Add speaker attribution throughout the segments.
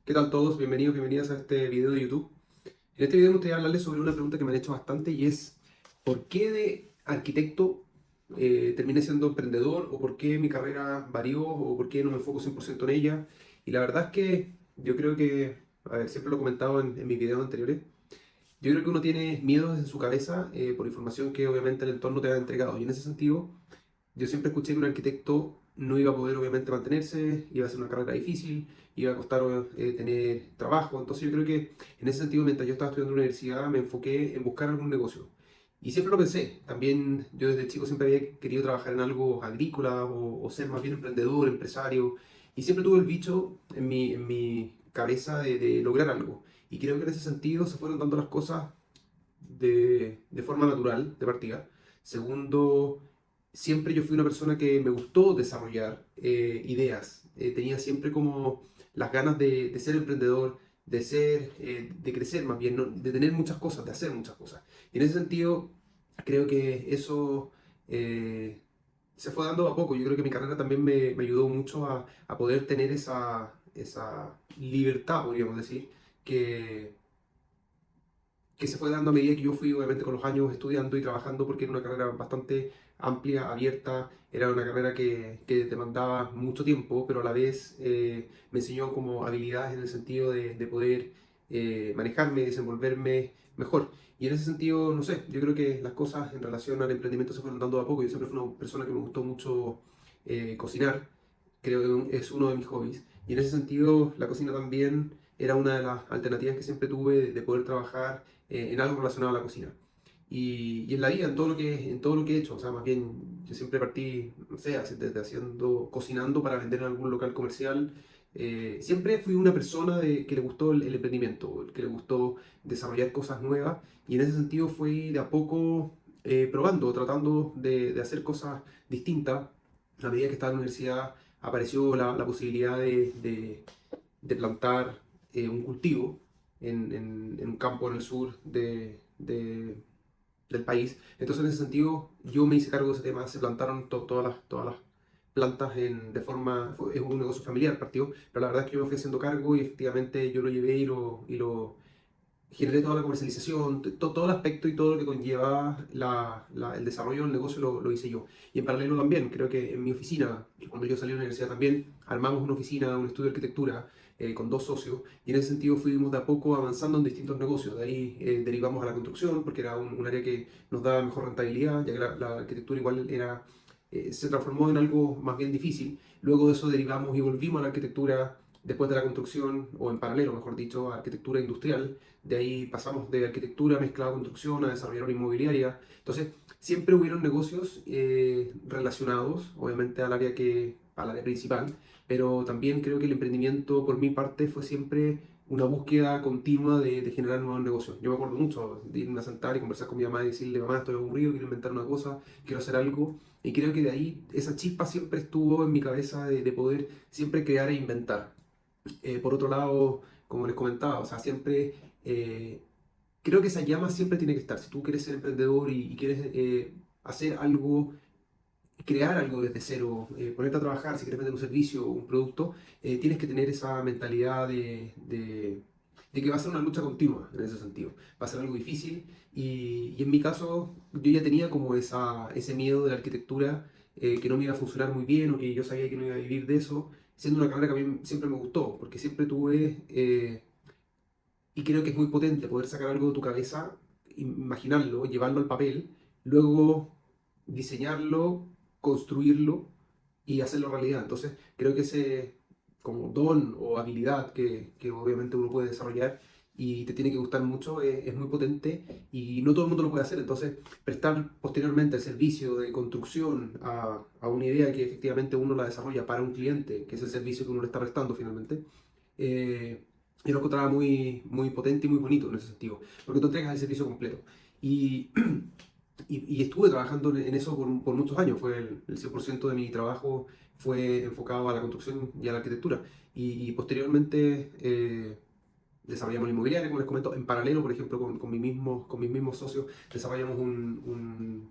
Speaker 1: ¿Qué tal todos? Bienvenidos, bienvenidas a este video de YouTube. En este video me gustaría hablarles sobre una pregunta que me han hecho bastante y es ¿por qué de arquitecto terminé siendo emprendedor? ¿O por qué mi carrera varió? ¿O por qué no me enfoco 100% en ella? Y la verdad es que yo creo que, a ver, siempre lo he comentado en mis videos anteriores, yo creo que uno tiene miedos en su cabeza por información que obviamente el entorno te ha entregado. Y en ese sentido, yo siempre escuché que un arquitecto no iba a poder obviamente mantenerse, iba a ser una carrera difícil, iba a costar tener trabajo. Entonces yo creo que en ese sentido, mientras yo estaba estudiando en la universidad, me enfoqué en buscar algún negocio. Y siempre lo pensé. También yo desde chico siempre había querido trabajar en algo agrícola o ser más bien emprendedor, empresario. Y siempre tuve el bicho en mi cabeza de lograr algo. Y creo que en ese sentido se fueron dando las cosas de forma natural, de partida. Segundo, siempre yo fui una persona que me gustó desarrollar ideas. Tenía siempre como las ganas de ser emprendedor, de crecer más bien, ¿no? De tener muchas cosas, de hacer muchas cosas. Y en ese sentido, creo que eso se fue dando a poco. Yo creo que mi carrera también me ayudó mucho a poder tener esa libertad, podríamos decir, que, que se fue dando a medida que yo fui, obviamente, con los años estudiando y trabajando, porque era una carrera bastante amplia, abierta, era una carrera que demandaba mucho tiempo, pero a la vez me enseñó como habilidades en el sentido de poder manejarme, desenvolverme mejor. Y en ese sentido, no sé, yo creo que las cosas en relación al emprendimiento se fueron dando de a poco. Yo siempre fui una persona que me gustó mucho cocinar, creo que es uno de mis hobbies. Y en ese sentido, la cocina también era una de las alternativas que siempre tuve de poder trabajar en algo relacionado a la cocina. Y en la vida, en todo lo que he hecho, o sea, más bien yo siempre partí, no sé, desde haciendo, cocinando para vender en algún local comercial. Siempre fui una persona que le gustó el emprendimiento, que le gustó desarrollar cosas nuevas y en ese sentido fui de a poco probando, tratando de hacer cosas distintas. A medida que estaba en la universidad apareció la posibilidad de plantar un cultivo en un campo en el sur del país. Entonces, en ese sentido, yo me hice cargo de ese tema. Se plantaron todas las plantas de forma. Es un negocio familiar, partió, pero la verdad es que yo me fui haciendo cargo y efectivamente yo lo llevé y lo generé toda la comercialización, todo el aspecto y todo lo que conlleva el desarrollo del negocio lo hice yo. Y en paralelo también, creo que en mi oficina, cuando yo salí de la universidad también, armamos una oficina, un estudio de arquitectura con dos socios y en ese sentido fuimos de a poco avanzando en distintos negocios. De ahí derivamos a la construcción porque era un área que nos daba mejor rentabilidad, ya que la arquitectura igual se transformó en algo más bien difícil. Luego de eso derivamos y volvimos a la arquitectura después de la construcción, o en paralelo, mejor dicho, a arquitectura industrial. De ahí pasamos de arquitectura mezclada a construcción a desarrolladora inmobiliaria. Entonces, siempre hubieron negocios relacionados, obviamente, al área principal, pero también creo que el emprendimiento, por mi parte, fue siempre una búsqueda continua de generar nuevos negocios. Yo me acuerdo mucho de irme a sentar y conversar con mi mamá y decirle, mamá, estoy aburrido, quiero inventar una cosa, quiero hacer algo. Y creo que de ahí esa chispa siempre estuvo en mi cabeza de poder siempre crear e inventar. Por otro lado, como les comentaba, o sea, siempre eh, creo que esa llama siempre tiene que estar. Si tú quieres ser emprendedor y quieres hacer algo, crear algo desde cero, ponerte a trabajar, si quieres vender un servicio o un producto, tienes que tener esa mentalidad de que va a ser una lucha continua en ese sentido. Va a ser algo difícil y en mi caso yo ya tenía como ese miedo de la arquitectura que no me iba a funcionar muy bien o que yo sabía que no iba a vivir de eso, siendo una carrera que a mí siempre me gustó, porque siempre tuve y creo que es muy potente poder sacar algo de tu cabeza, imaginarlo, llevarlo al papel, luego diseñarlo, construirlo y hacerlo realidad. Entonces, creo que ese como don o habilidad que obviamente uno puede desarrollar y te tiene que gustar mucho es muy potente y no todo el mundo lo puede hacer. Entonces, prestar posteriormente el servicio de construcción a una idea que efectivamente uno la desarrolla para un cliente, que es el servicio que uno le está prestando finalmente, eh, yo lo encontraba muy potente y muy bonito en ese sentido, porque tú entregas el servicio completo. Y, y estuve trabajando en eso por muchos años, fue el 100% de mi trabajo fue enfocado a la construcción y a la arquitectura. Y posteriormente desarrollamos la inmobiliaria, como les comento, en paralelo, por ejemplo, con mis mismos socios, desarrollamos un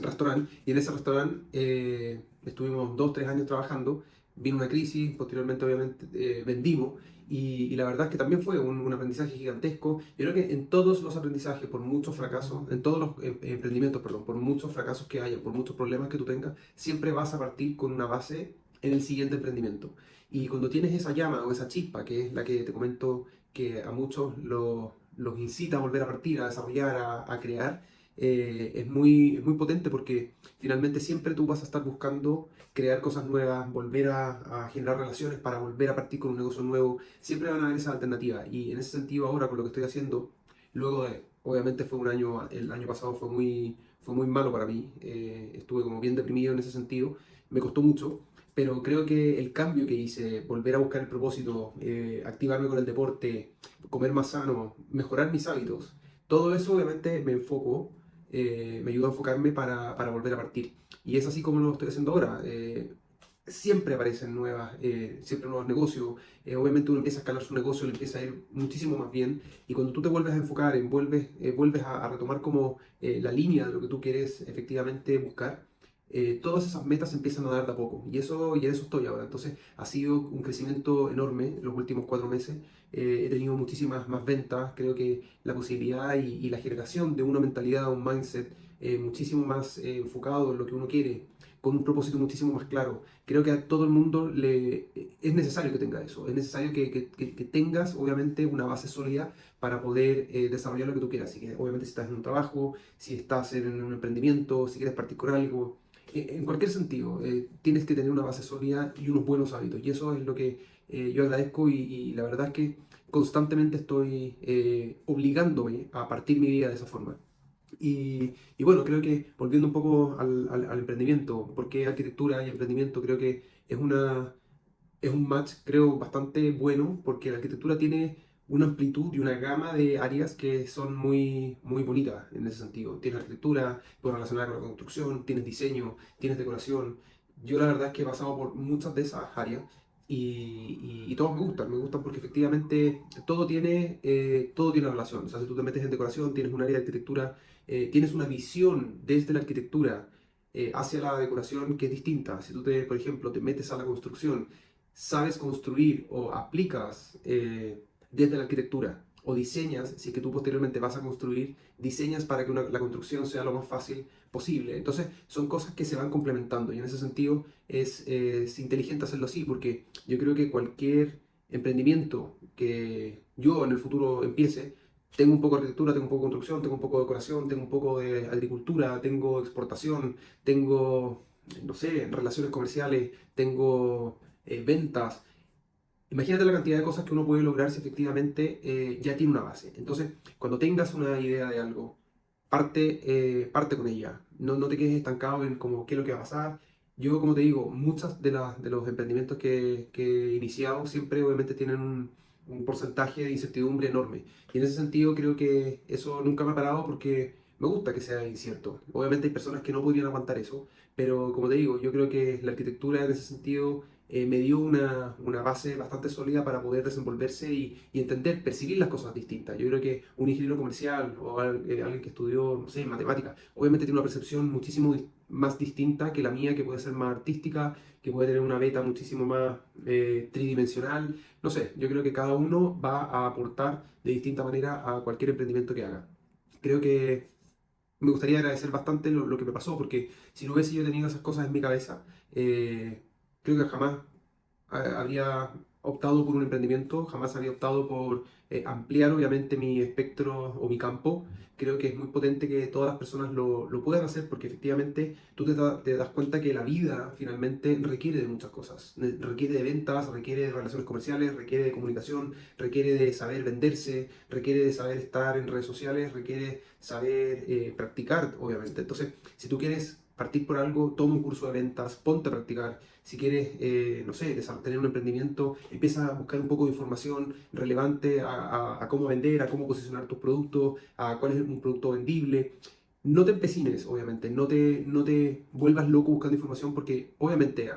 Speaker 1: restaurante y en ese restaurante estuvimos 2, 3 años trabajando. vino una crisis, posteriormente obviamente vendimos, y la verdad es que también fue un aprendizaje gigantesco. Yo creo que en todos los aprendizajes, por muchos fracasos, en todos los emprendimientos, perdón, por muchos fracasos que haya, por muchos problemas que tú tengas, siempre vas a partir con una base en el siguiente emprendimiento. Y cuando tienes esa llama o esa chispa, que es la que te comento que a muchos los incita a volver a partir, a desarrollar, a crear, es muy potente porque finalmente siempre tú vas a estar buscando crear cosas nuevas, volver a generar relaciones para volver a partir con un negocio nuevo. Siempre van a haber esas alternativas. Y en ese sentido ahora con lo que estoy haciendo, luego de, obviamente fue un año, el año pasado fue muy malo para mí. Estuve como bien deprimido en ese sentido, me costó mucho. Pero creo que el cambio que hice, volver a buscar el propósito, activarme con el deporte, comer más sano, mejorar mis hábitos, todo eso obviamente me ayudó a enfocarme para volver a partir. Y es así como lo estoy haciendo ahora. Siempre aparecen siempre nuevos negocios. Obviamente uno empieza a escalar su negocio, le empieza a ir muchísimo más bien. Y cuando tú te vuelves a enfocar, vuelves a retomar como la línea de lo que tú quieres efectivamente buscar, todas esas metas se empiezan a dar de a poco. Y en eso estoy ahora. Entonces ha sido un crecimiento enorme en los últimos 4 meses. He tenido muchísimas más ventas. Creo que la posibilidad y la generación de una mentalidad, un mindset muchísimo más enfocado en lo que uno quiere, con un propósito muchísimo más claro. Creo que a todo el mundo es necesario que tenga eso. Es necesario que tengas, obviamente, una base sólida para poder desarrollar lo que tú quieras. Así que, obviamente, si estás en un trabajo, si estás en un emprendimiento, si quieres partir con algo, en cualquier sentido, tienes que tener una base sólida y unos buenos hábitos. Y eso es lo que yo agradezco y la verdad es que constantemente estoy obligándome a partir mi vida de esa forma. Y bueno, creo que volviendo un poco al emprendimiento, porque arquitectura y emprendimiento creo que es un match, creo, bastante bueno, porque la arquitectura tiene una amplitud y una gama de áreas que son muy bonitas en ese sentido. Tienes arquitectura, puedes relacionar con la construcción, tienes diseño, tienes decoración. Yo la verdad es que he pasado por muchas de esas áreas y todas me gustan porque efectivamente todo tiene relación. O sea, si tú te metes en decoración, tienes un área de arquitectura, tienes una visión desde la arquitectura hacia la decoración que es distinta. Si tú por ejemplo, te metes a la construcción, sabes construir o aplicas desde la arquitectura o diseñas, si es que tú posteriormente vas a construir, diseñas para que la construcción sea lo más fácil posible. Entonces son cosas que se van complementando y en ese sentido es inteligente hacerlo así porque yo creo que cualquier emprendimiento que yo en el futuro empiece, tengo un poco de arquitectura, tengo un poco de construcción, tengo un poco de decoración, tengo un poco de agricultura, tengo exportación, tengo, no sé, relaciones comerciales, tengo ventas. Imagínate la cantidad de cosas que uno puede lograr si efectivamente ya tiene una base. Entonces, cuando tengas una idea de algo, parte con ella. No te quedes estancado en como qué es lo que va a pasar. Yo, como te digo, muchas de los emprendimientos que he iniciado siempre obviamente tienen un porcentaje de incertidumbre enorme. Y en ese sentido creo que eso nunca me ha parado porque me gusta que sea incierto. Obviamente hay personas que no podrían aguantar eso, pero como te digo, yo creo que la arquitectura en ese sentido me dio una base bastante sólida para poder desenvolverse y entender, percibir las cosas distintas. Yo creo que un ingeniero comercial o alguien que estudió, no sé, matemáticas, obviamente tiene una percepción muchísimo más distinta que la mía, que puede ser más artística, que puede tener una beta muchísimo más tridimensional. No sé, yo creo que cada uno va a aportar de distinta manera a cualquier emprendimiento que haga. Creo que me gustaría agradecer bastante lo que me pasó, porque si no hubiese yo tenido esas cosas en mi cabeza, creo que jamás habría optado por un emprendimiento, jamás habría optado por ampliar obviamente mi espectro o mi campo. Creo que es muy potente que todas las personas lo puedan hacer porque efectivamente tú te das cuenta que la vida finalmente requiere de muchas cosas. Requiere de ventas, requiere de relaciones comerciales, requiere de comunicación, requiere de saber venderse, requiere de saber estar en redes sociales, requiere saber practicar, obviamente. Entonces, si tú quieres partir por algo, toma un curso de ventas, ponte a practicar. Si quieres, no sé, tener un emprendimiento, empieza a buscar un poco de información relevante a cómo vender, a cómo posicionar tus productos, a cuál es un producto vendible. No te empecines, obviamente, no te vuelvas loco buscando información porque, obviamente,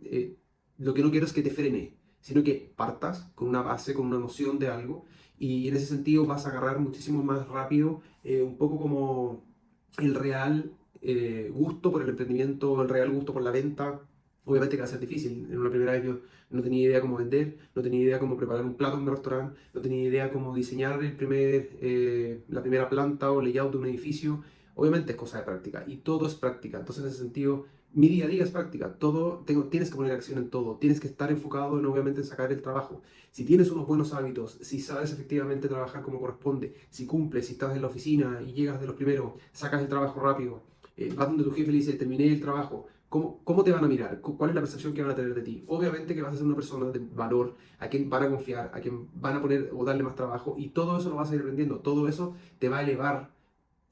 Speaker 1: eh, lo que no quiero es que te frene, sino que partas con una base, con una noción de algo y en ese sentido vas a agarrar muchísimo más rápido, un poco como el real gusto por el emprendimiento, el real gusto por la venta, Obviamente que va a ser difícil. En una primera vez yo no tenía idea cómo vender, no tenía idea cómo preparar un plato en un restaurante, no tenía idea cómo diseñar la primera planta o layout de un edificio. Obviamente es cosa de práctica y todo es práctica. Entonces, en ese sentido, mi día a día es práctica. Tienes que poner acción en todo. Tienes que estar enfocado en, obviamente, en sacar el trabajo. Si tienes unos buenos hábitos, si sabes efectivamente trabajar como corresponde, si cumples, si estás en la oficina y llegas de los primeros, sacas el trabajo rápido, vas donde tu jefe le dice, terminé el trabajo. ¿Cómo te van a mirar? ¿Cuál es la percepción que van a tener de ti? Obviamente que vas a ser una persona de valor, a quien van a confiar, a quien van a poner o darle más trabajo, y todo eso lo vas a ir aprendiendo. Todo eso te va a elevar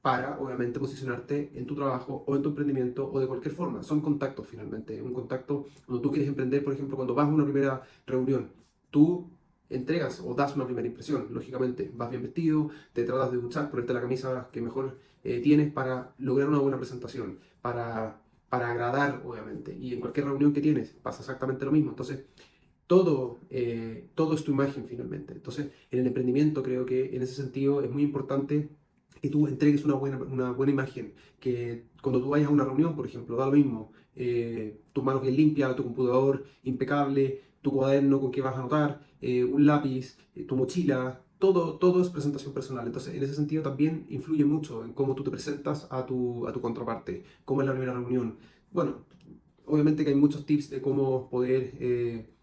Speaker 1: para, obviamente, posicionarte en tu trabajo o en tu emprendimiento o de cualquier forma. Son contactos finalmente. Un contacto, cuando tú quieres emprender, por ejemplo, cuando vas a una primera reunión, tú entregas o das una primera impresión. Lógicamente, vas bien vestido, te tratas de duchar, ponerte la camisa que mejor tienes para lograr una buena presentación, para agradar, obviamente. Y en cualquier reunión que tienes pasa exactamente lo mismo. Entonces, todo es tu imagen finalmente. Entonces, en el emprendimiento creo que en ese sentido es muy importante que tú entregues una buena imagen, que cuando tú vayas a una reunión, por ejemplo, da lo mismo, tus manos bien limpias, tu computador impecable, tu cuaderno con que vas a anotar, un lápiz, tu mochila, todo es presentación personal. Entonces, en ese sentido también influye mucho en cómo tú te presentas a tu contraparte, cómo es la primera reunión. Bueno, obviamente que hay muchos tips de cómo poder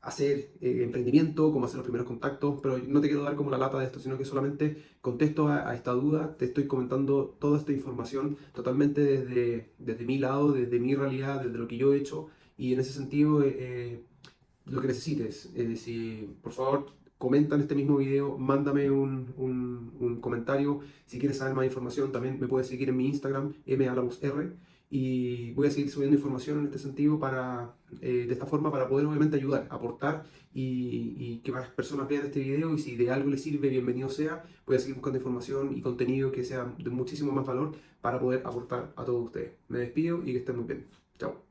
Speaker 1: hacer emprendimiento, cómo hacer los primeros contactos, pero no te quiero dar como la lata de esto, sino que solamente contesto a esta duda, te estoy comentando toda esta información totalmente desde mi lado, desde mi realidad, desde lo que yo he hecho, y en ese sentido, lo que necesites, si por favor comenta en este mismo video, mándame un comentario, si quieres saber más información también me puedes seguir en mi Instagram, malamosr, y voy a seguir subiendo información en este sentido de esta forma para poder obviamente ayudar, aportar y que más personas vean este video y si de algo les sirve, bienvenido sea, voy a seguir buscando información y contenido que sea de muchísimo más valor para poder aportar a todos ustedes. Me despido y que estén muy bien. Chao.